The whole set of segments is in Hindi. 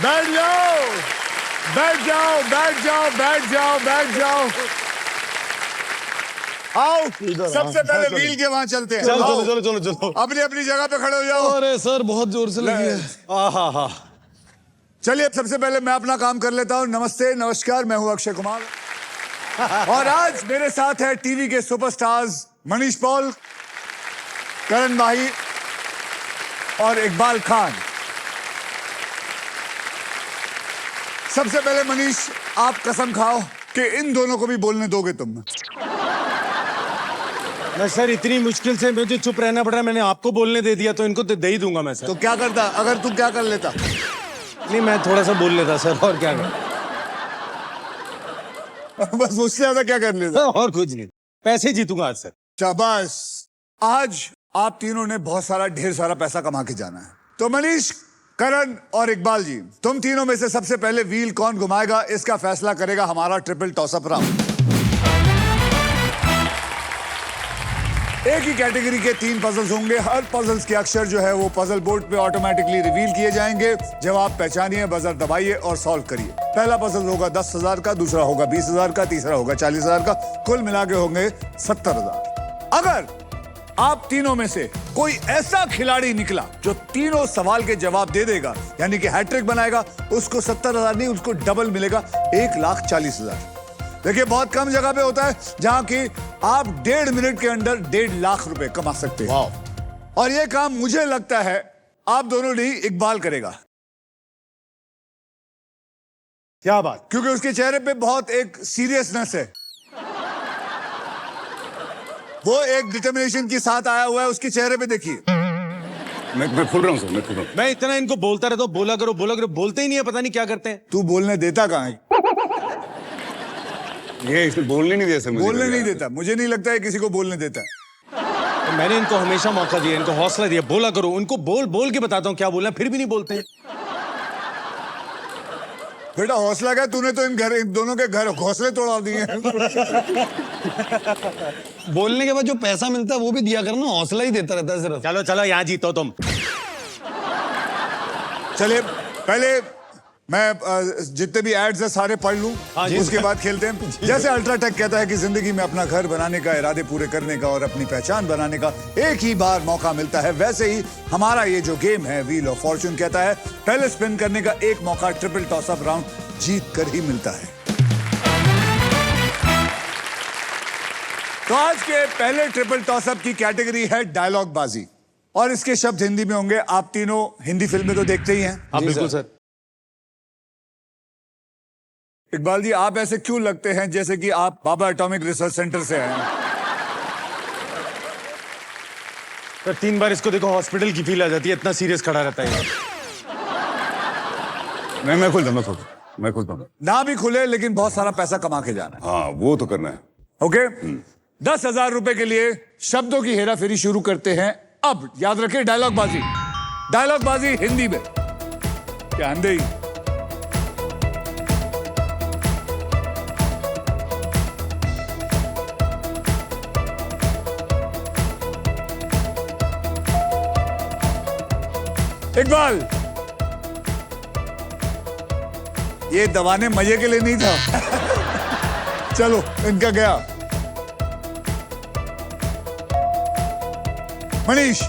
बैठ जाओ, बैठ जाओ, बैठ जाओ, बैठ जाओ, बैठ जाओ। आओ, सबसे पहले व्हील के वहां चलते हैं। चलो चलो चलो चलो चलो, अपनी अपनी जगह पे खड़े हो जाओ। अरे सर बहुत जोर से लगी है। हाँ। चलिए, सबसे पहले मैं अपना काम कर लेता हूँ। नमस्ते, नमस्कार, मैं हूँ अक्षय कुमार और आज मेरे साथ है टीवी के सुपरस्टार्स मनीष पॉल, करण भाई और इकबाल खान। सबसे पहले मनीष, आप कसम खाओ कि इन दोनों को भी बोलने दोगे तुम? मैं सर इतनी मुश्किल से मुझे चुप रहना पड़ रहा है, मैंने आपको बोलने दे दिया तो इनको तो दे ही दूंगा मैं सर। तो क्या करता अगर तू क्या कर लेता? नहीं, मैं थोड़ा सा बोल लेता सर, और क्या कर बस उससे ज्यादा क्या कर लेता? और कुछ नहीं, पैसे जीतूंगा आज सर। शाबाश। आज आप तीनों ने बहुत सारा ढेर सारा पैसा कमा के जाना है। तो मनीष, करण और इकबाल जी, तुम तीनों में से सबसे पहले व्हील कौन घुमाएगा इसका फैसला करेगा हमारा ट्रिपल टॉसअप राउंड। एक ही कैटेगरी के 3 पजल्स होंगे। हर पजल्स के अक्षर जो है वो पजल बोर्ड पे ऑटोमेटिकली रिवील किए जाएंगे। जवाब पहचानिए, बजर दबाइए और सॉल्व करिए। पहला पजल होगा 10,000 का, दूसरा होगा 20,000 का, तीसरा होगा 40,000 का, कुल मिला के होंगे 70,000। अगर आप तीनों में से कोई ऐसा खिलाड़ी निकला जो तीनों सवाल के जवाब दे देगा, यानी कि हैट्रिक बनाएगा, उसको 70,000 नहीं, उसको डबल मिलेगा, 1,40,000। देखिए, बहुत कम जगह पे होता है जहां की आप 1.5 मिनट के अंदर 1.5 लाख रुपए कमा सकते हैं। और यह काम मुझे लगता है आप दोनों नहीं, इकबाल करेगा। क्या बात? क्योंकि उसके चेहरे पे बहुत एक सीरियसनेस है, वो एक डिटर्मिनेशन के साथ आया हुआ है। उसके चेहरे पे देखिए। मैं खुल रहा हूँ सर, मैं खुल रहा हूँ। मैं इतना इनको बोलता रहता हूँ, बोला करो बोला करो, बोलते ही नहीं है, पता नहीं क्या करते हैं। तू बोलने देता कहाँ है? ये इसने बोलने नहीं दिया सर मुझे। बोलने नहीं देता, मुझे नहीं लगता है किसी को बोलने देता है। तो मैंने इनको हमेशा मौका दिया, इनको हौसला दिया, बोला करो। उनको बोल बोल के बताता हूँ क्या बोलना, फिर भी नहीं बोलते। बेटा, हौसला क्या? तूने तो इन दोनों के घर घोंसले तोड़ा दिए हैं। बोलने के बाद जो पैसा मिलता है वो भी दिया करना, हौसला ही देता रहता है सिर्फ। चलो चलो, यहाँ जीतो तुम। चलिए, पहले मैं जितने भी एड्स है सारे पढ़ लूं, उसके बाद खेलते हैं। जैसे अल्ट्राटेक कहता है कि जिंदगी में अपना घर बनाने का, इरादे पूरे करने का और अपनी पहचान बनाने का एक ही बार मौका मिलता है, वैसे ही हमारा ये जो गेम है व्हील ऑफ फॉर्चून कहता है पहले स्पिन करने का एक मौका ट्रिपल टॉसअप राउंड जीत कर ही मिलता है। तो आज के पहले ट्रिपल टॉसअप की कैटेगरी है डायलॉग बाजी और इसके शब्द हिंदी में होंगे। आप तीनों हिंदी फिल्में तो देखते ही हैं। हाँ बिल्कुल सर। इकबाल जी, आप ऐसे क्यों लगते हैं जैसे कि आप बाबा एटॉमिक रिसर्च सेंटर से आए हैं? सर 3 बार इसको देखो, हॉस्पिटल की फील आ जाती है, इतना सीरियस खड़ा रहता है। मैं खुलता हूँ। ना भी खुले लेकिन बहुत सारा पैसा कमा के जाना है। हाँ, वो तो करना है। ओके, 10,000 रुपए के लिए शब्दों की हेरा फेरी शुरू करते हैं। अब याद रखिए, डायलॉग बाजी हिंदी में। ध्यान दे। इकबाल, ये दबाने मजे के लिए नहीं था। चलो, इनका गया। मनीष,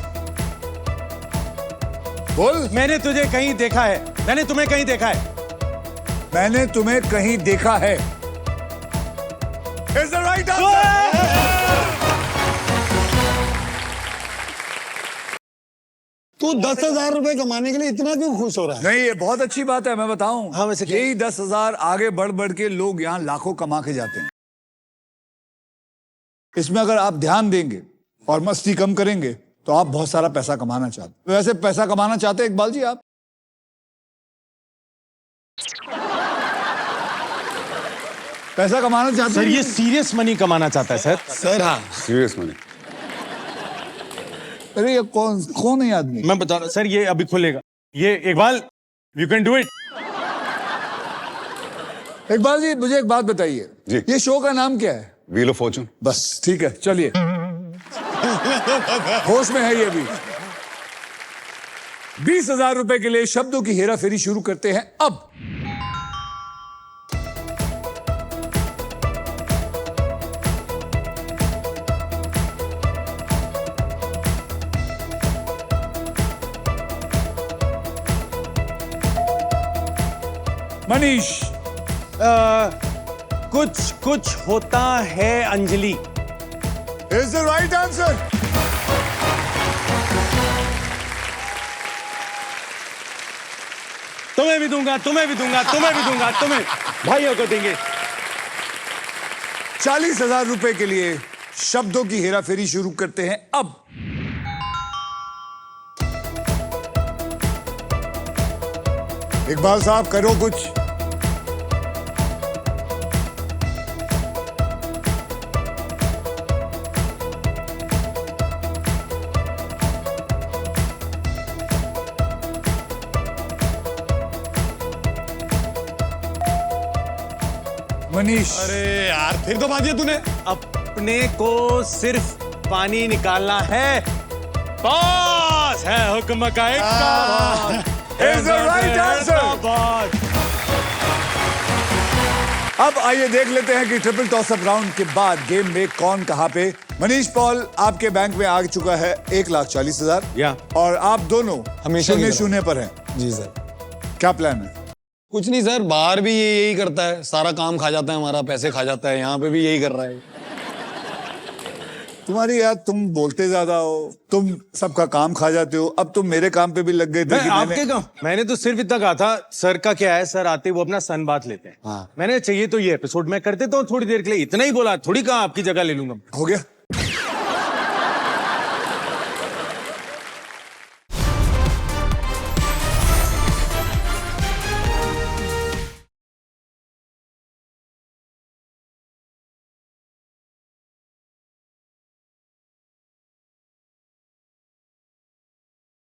बोल। मैंने तुझे कहीं देखा है, मैंने तुम्हें कहीं देखा है। मैंने तुम्हें कहीं देखा है। Is the right answer? तू 10,000 रुपए कमाने के लिए इतना क्यों खुश हो रहा है? नहीं, ये बहुत अच्छी बात है, मैं बताऊं। हाँ, वैसे क्या? यही 10,000 आगे बढ़ बढ़ के लोग यहाँ लाखों कमा के जाते हैं। इसमें अगर आप ध्यान देंगे और मस्ती कम करेंगे तो आप बहुत सारा पैसा कमाना चाहते। वैसे पैसा कमाना चाहते हैं इकबाल जी आप? पैसा कमाना चाहते सर हैं? ये सीरियस मनी कमाना चाहता है सर। सर हाँ, सीरियस मनी। अरे ये कौन है आदमी? मैं बता रहा हूँ सर, ये अभी खुलेगा। ये Iqbal, you can do it. Iqbal ji, मुझे एक बात बताइए, जी। ये शो का नाम क्या है? Wheel of Fortune. बस ठीक है, चलिए। होश में है ये भी। 20,000 रुपए के लिए शब्दों की हेरा फेरी शुरू करते हैं अब। मनीष, कुछ कुछ होता है Anjali. Is the right answer. तुम्हें भी दूंगा, तुम्हें भी दूंगा, तुम्हें भी दूंगा, तुम्हें भाइयों को देंगे। 40,000 रुपए के लिए शब्दों की हेरा फेरी शुरू करते हैं अब। इकबाल साहब करो कुछ। मनीष, अरे यार फिर तो बात दिया तूने। अपने को सिर्फ पानी निकालना है, बस है हुक्म का एक is the right answer। अब आइए देख लेते हैं कि ट्रिपल टॉसअप राउंड के बाद गेम में कौन कहां पे। मनीष पॉल, आपके बैंक में आ चुका है 1,40,000 या। और आप दोनों हमेशा की शून्य तरह। शून्य पर हैं। जी सर। क्या प्लान है? कुछ नहीं सर, बाहर भी यही करता है, सारा काम खा जाता है, हमारा पैसे खा जाता है, यहाँ पे भी यही कर रहा है। तुम्हारी यार, तुम बोलते ज्यादा हो, तुम सबका काम खा जाते हो। अब तुम मेरे काम पे भी लग गए थे कि आपके काम, मैंने तो सिर्फ इतना कहा था सर का क्या है, सर आते वो अपना सन बात लेते हैं। हाँ। मैंने चाहिए तो ये एपिसोड मैं कर देता हूँ थोड़ी देर के लिए, इतना ही बोला, थोड़ी कहा आपकी जगह ले लूंगा। हो गया।